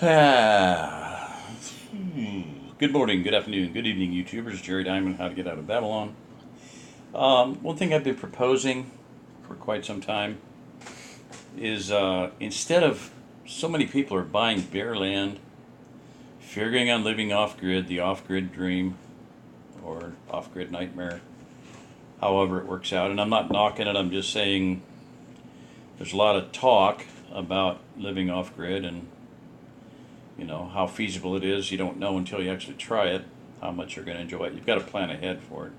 Good morning, good afternoon, good evening, YouTubers. Jerry Diamond, How to Get Out of Babylon. One thing I've been proposing for quite some time is instead of so many people are buying bare land, figuring on living off-grid, the off-grid dream or off-grid nightmare, however it works out. And I'm not knocking it, I'm just saying there's a lot of talk about living off-grid and how feasible it is. You don't know until you actually try it how much you're going to enjoy it. You've got to plan ahead for it.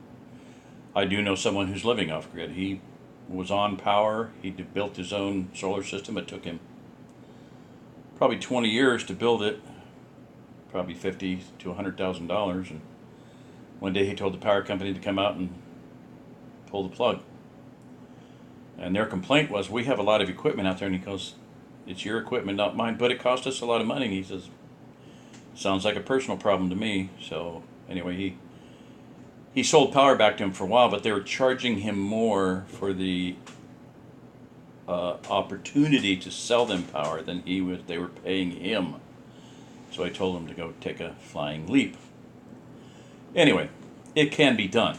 I do know someone who's living off grid. He was on power. He built his own solar system. It took him probably 20 years to build it, probably $50,000 to $100,000. And one day he told the power company to come out and pull the plug. And their complaint was, we have a lot of equipment out there. And he goes, it's your equipment, not mine, but it cost us a lot of money. And he says, sounds like a personal problem to me. So anyway, he sold power back to him for a while, but they were charging him more for the opportunity to sell them power than they were paying him. So I told him to go take a flying leap. Anyway, it can be done.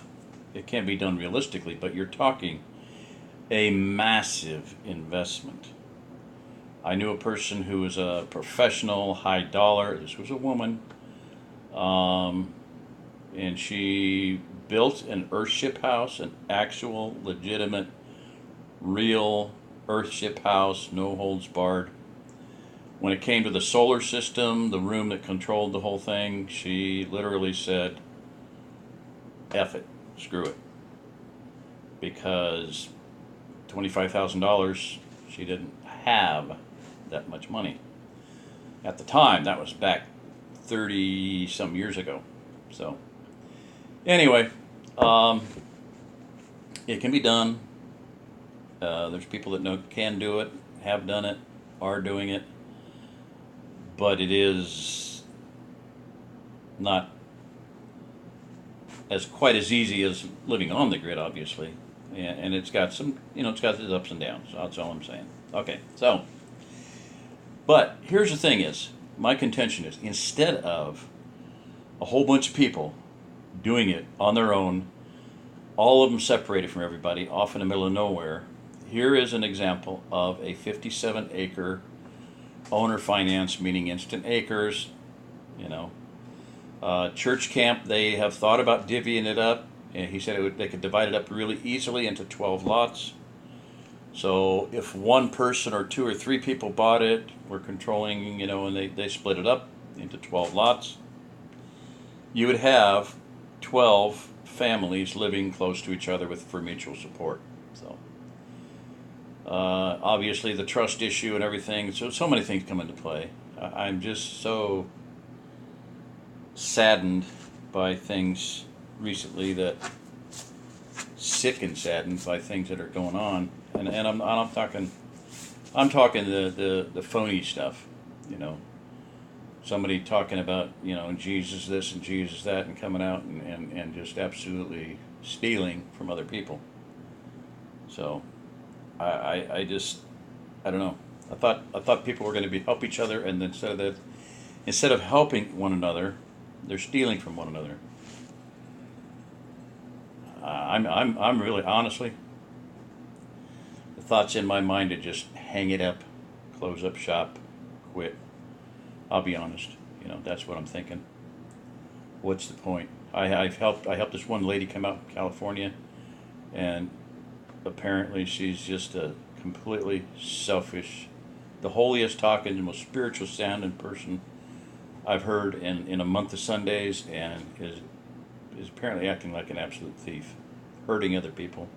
It can be done realistically, but you're talking a massive investment. I knew a person who was a professional, high dollar. This was a woman. And she built an Earthship house, an actual, legitimate, real Earthship house, no holds barred. When it came to the solar system, the room that controlled the whole thing, she literally said, F it, screw it. Because $25,000, she didn't have that much money. At the time, that was back 30 some years ago. So anyway, it can be done. There's people that can do it, have done it, are doing it, but it is not quite as easy as living on the grid, obviously, and it's got some, it's got its ups and downs. That's all I'm saying. Okay, so. But here's the thing is, my contention is, instead of a whole bunch of people doing it on their own, all of them separated from everybody, off in the middle of nowhere, here is an example of a 57-acre owner finance, meaning instant acres, church camp. They have thought about divvying it up, and he said they could divide it up really easily into 12 lots. So if one person or two or three people bought it, were controlling, and they split it up into 12 lots, you would have 12 families living close to each other for mutual support. So obviously the trust issue and everything, so many things come into play. I'm just so saddened by things recently, sick and saddened by things that are going on. And I'm talking the phony stuff, somebody talking about, Jesus this and Jesus that, and coming out and just absolutely stealing from other people. So I don't know. I thought people were going to help each other, and instead of helping one another, they're stealing from one another. I'm really, honestly, the thoughts in my mind to just hang it up, close up shop, quit. I'll be honest, that's what I'm thinking. What's the point? I helped this one lady come out from California, and apparently she's just a completely selfish, the holiest talking, the most spiritual sounding person I've heard in a month of Sundays, and is apparently acting like an absolute thief, hurting other people,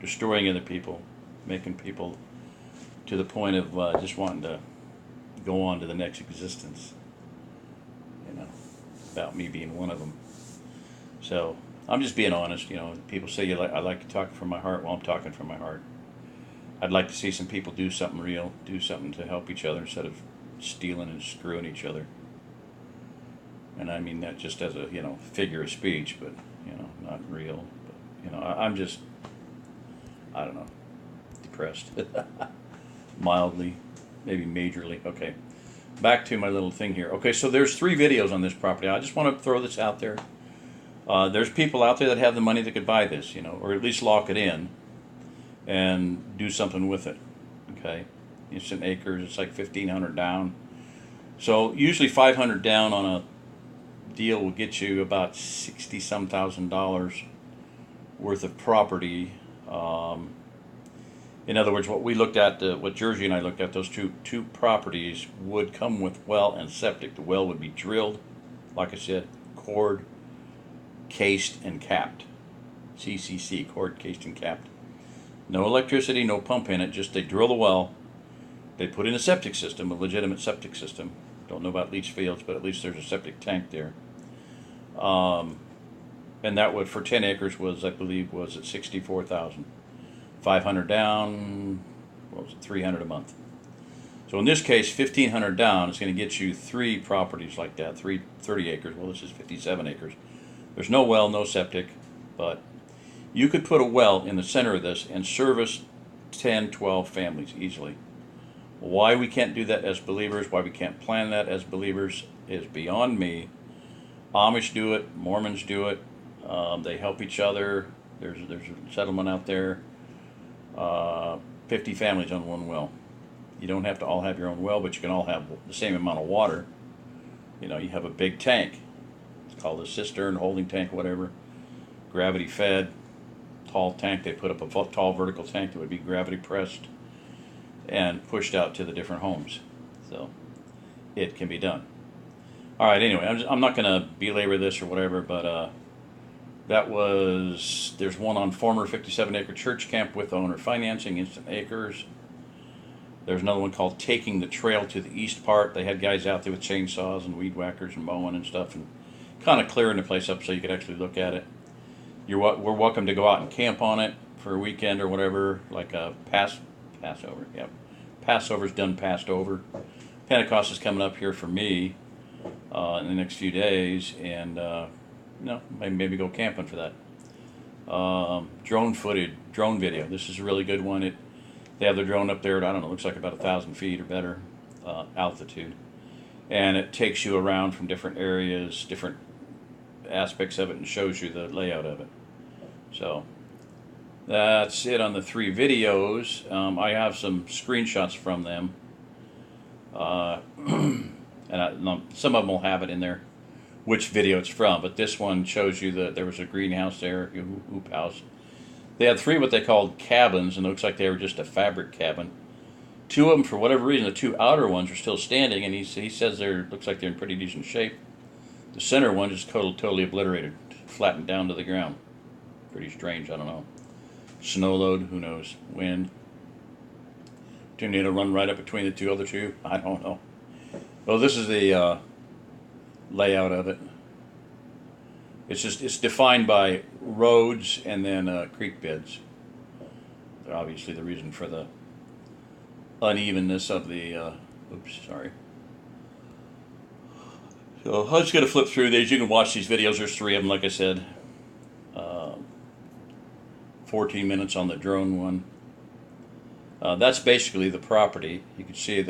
destroying other people, making people to the point of just wanting to go on to the next existence, about me being one of them. So I'm just being honest. People say I like to talk from my heart. Well, I'm talking from my heart. I'd like to see some people do something real, do something to help each other instead of stealing and screwing each other. And I mean that just as a figure of speech, but not real. But I'm just, I don't know, depressed, mildly, maybe majorly. Okay, back to my little thing here. Okay, so there's 3 videos on this property. I just want to throw this out there. There's people out there that have the money that could buy this, or at least lock it in and do something with it. Okay, it's in acres. It's like 1,500 down. So usually 500 down on a deal will get you about $60-some thousand worth of property. In other words, what we looked at, what Jersey and I looked at, those two properties would come with well and septic. The well would be drilled, like I said, cored, cased, and capped. CCC, cored, cased, and capped. No electricity, no pump in it. Just they drill the well. They put in a septic system, a legitimate septic system. Don't know about leach fields, but at least there's a septic tank there. And that would, for 10 acres, was, I believe, was at $64,000. 500 down, what was it, 300 a month. So in this case, 1,500 down is going to get you 3 properties like that, 30 acres. Well, this is 57 acres. There's no well, no septic, but you could put a well in the center of this and service 10, 12 families easily. Why we can't do that as believers, why we can't plan that as believers is beyond me. Amish do it, Mormons do it. They help each other. There's a settlement out there. 50 families on one well. You don't have to all have your own well, but you can all have the same amount of water. You have a big tank. It's called a cistern, holding tank, whatever. Gravity fed, tall tank. They put up a tall vertical tank that would be gravity pressed and pushed out to the different homes. So it can be done. All right, anyway, I'm not going to belabor this or whatever, but there's one on former 57-acre church camp with owner financing, Instant Acres. There's another one called Taking the Trail to the East part. They had guys out there with chainsaws and weed whackers and mowing and stuff and kind of clearing the place up so you could actually look at it. We're welcome to go out and camp on it for a weekend or whatever, like a Passover. Yep, Passover's done, passed over. Pentecost is coming up here for me in the next few days, and maybe go camping for that. Drone video. This is a really good one. They have the drone up there at, I don't know, looks like about 1,000 feet or better altitude, and it takes you around from different areas, different aspects of it, and shows you the layout of it. So that's it on the 3 videos. I have some screenshots from them, and some of them will have it in there, which video it's from, but this one shows you that there was a greenhouse there, a hoop house. They had 3 what they called cabins, and it looks like they were just a fabric cabin. 2 of them, for whatever reason, the 2 outer ones are still standing, and he says looks like they're in pretty decent shape. The center one just totally obliterated, flattened down to the ground. Pretty strange, I don't know. Snow load, who knows? Wind. Tornado run right up between the 2 other 2, I don't know. Well, this is the layout of it. It's defined by roads and then creek beds. They're obviously the reason for the unevenness of the So I'm just going to flip through these. You can watch these videos. There's 3 of them, like I said. 14 minutes on the drone one. That's basically the property. You can see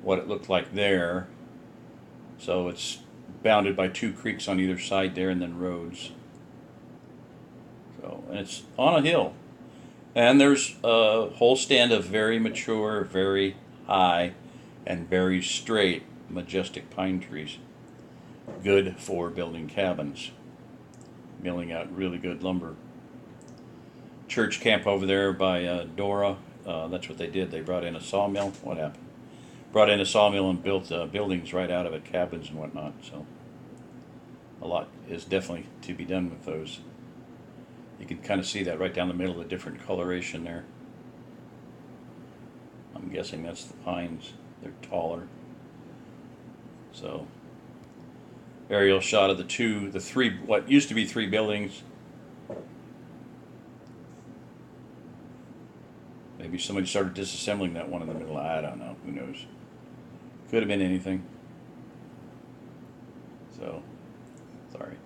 what it looked like there. So it's bounded by 2 creeks on either side there, and then roads. So, and it's on a hill. And there's a whole stand of very mature, very high, and very straight, majestic pine trees. Good for building cabins. Milling out really good lumber. Church camp over there by Dora. That's what they did. They brought in a sawmill. What happened? Brought in a sawmill and built buildings right out of it, cabins and whatnot. So a lot is definitely to be done with those. You can kind of see that right down the middle, the different coloration there. I'm guessing that's the pines. They're taller. So aerial shot of the 3, what used to be 3 buildings. Maybe somebody started disassembling that one in the middle. I don't know. Who knows? Could have been anything. So, sorry.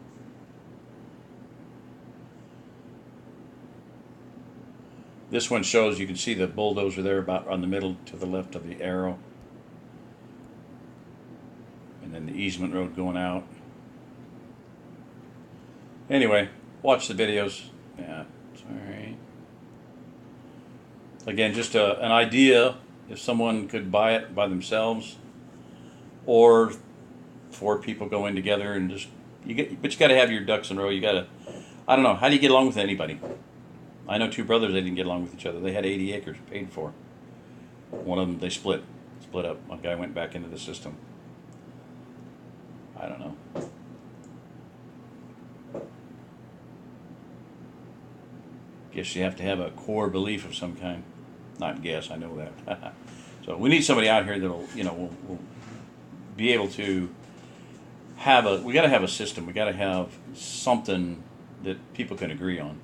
This one shows, you can see the bulldozer there about on the middle to the left of the arrow. and then the easement road going out. Anyway, watch the videos. Yeah, sorry. Again, just an idea. If someone could buy it by themselves, or 4 people going together and just but you got to have your ducks in a row. You got to. I don't know. How do you get along with anybody? I know 2 brothers. They didn't get along with each other. They had 80 acres paid for. One of them they split up. One guy went back into the system. I don't know. Guess you have to have a core belief of some kind. Not guess. I know that. So we need somebody out here that'll, will be able to have we got to have a system. We got to have something that people can agree on.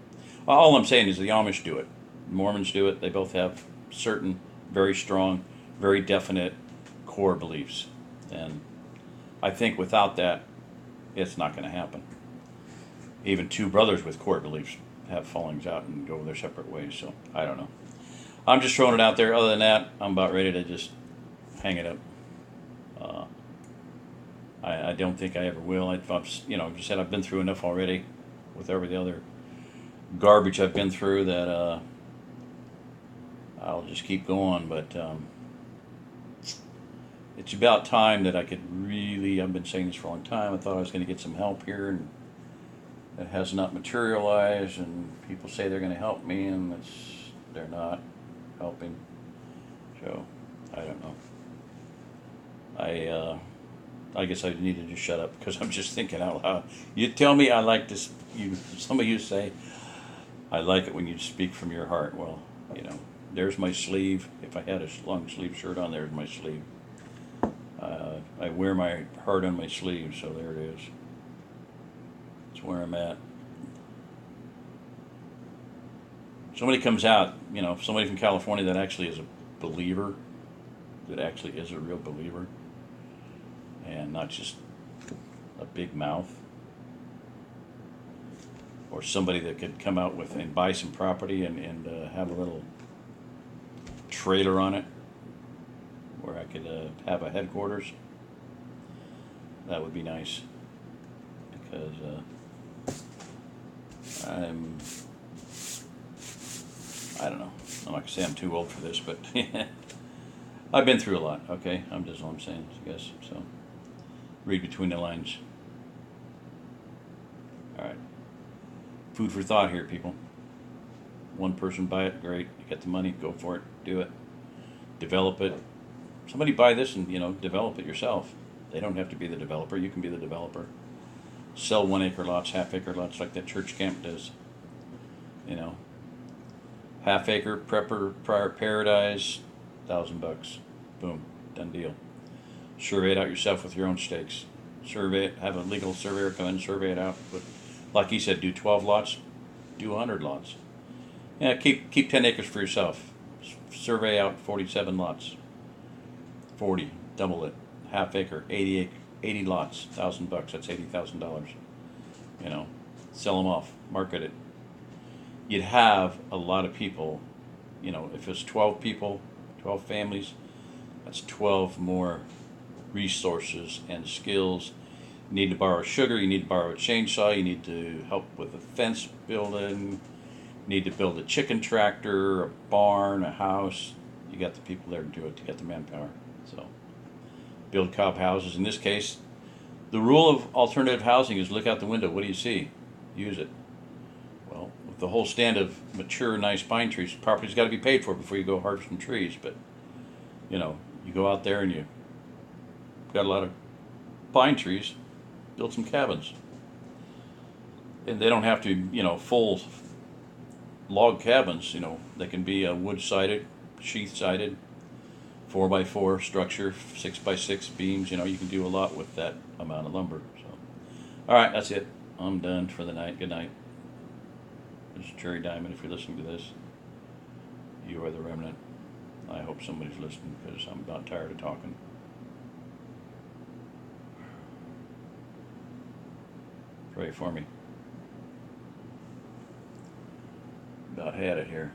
All I'm saying is the Amish do it. Mormons do it. They both have certain, very strong, very definite core beliefs. And I think without that, it's not going to happen. Even 2 brothers with core beliefs have fallings out and go their separate ways. So I don't know. I'm just throwing it out there. Other than that, I'm about ready to just hang it up. I don't think I ever will. Like I said, I've been through enough already with every the other garbage I've been through that I'll just keep going. But it's about time that I could really. I've been saying this for a long time. I thought I was going to get some help here, and it has not materialized. And people say they're going to help me, and they're not helping. So I don't know. I guess I need to just shut up because I'm just thinking out loud. You tell me I like this. Some of you say I like it when you speak from your heart. Well, there's my sleeve. If I had a long sleeve shirt on, there's my sleeve. I wear my heart on my sleeve, so there it is. That's where I'm at. Somebody comes out, somebody from California that actually is a believer, that actually is a real believer, and not just a big mouth, or somebody that could come out with and buy some property and have a little trailer on it where I could have a headquarters. That would be nice, because I don't know. I'm not going to say I'm too old for this, but I've been through a lot, okay? I'm just all I'm saying, I guess. So read between the lines. All right. Food for thought here, people. One person buy it, great. You got the money, go for it, do it. Develop it. Somebody buy this and, develop it yourself. They don't have to be the developer. You can be the developer. Sell 1 acre lots, half-acre lots like that church camp does. Half-acre prepper prior paradise, $1,000. Boom, done deal. Survey it out yourself with your own stakes. Survey it. Have a legal surveyor come in and survey it out. But like he said, do 12 lots, do 100 lots. Yeah, keep 10 acres for yourself. Survey out 47 lots. 40, double it. Half acre, 80 lots, $1,000. That's $80,000. Sell them off, market it. You'd have a lot of people. If it's 12 people, 12 families, that's 12 more resources and skills. You need to borrow sugar. You need to borrow a chainsaw. You need to help with a fence building. You need to build a chicken tractor, a barn, a house. You got the people there to do it. You got the manpower. So build cob houses. In this case, the rule of alternative housing is look out the window. What do you see? Use it. Well, with the whole stand of mature, nice pine trees, property's got to be paid for before you go harvest some trees. But, you go out there and you got a lot of pine trees, build some cabins. And they don't have to, full log cabins. They can be wood-sided, sheath-sided, 4x4 structure, 6x6 beams. You can do a lot with that amount of lumber. So, all right, that's it. I'm done for the night. Good night. This is Jerry Diamond. If you're listening to this, you are the remnant. I hope somebody's listening because I'm about tired of talking. Pray for me. About had it here.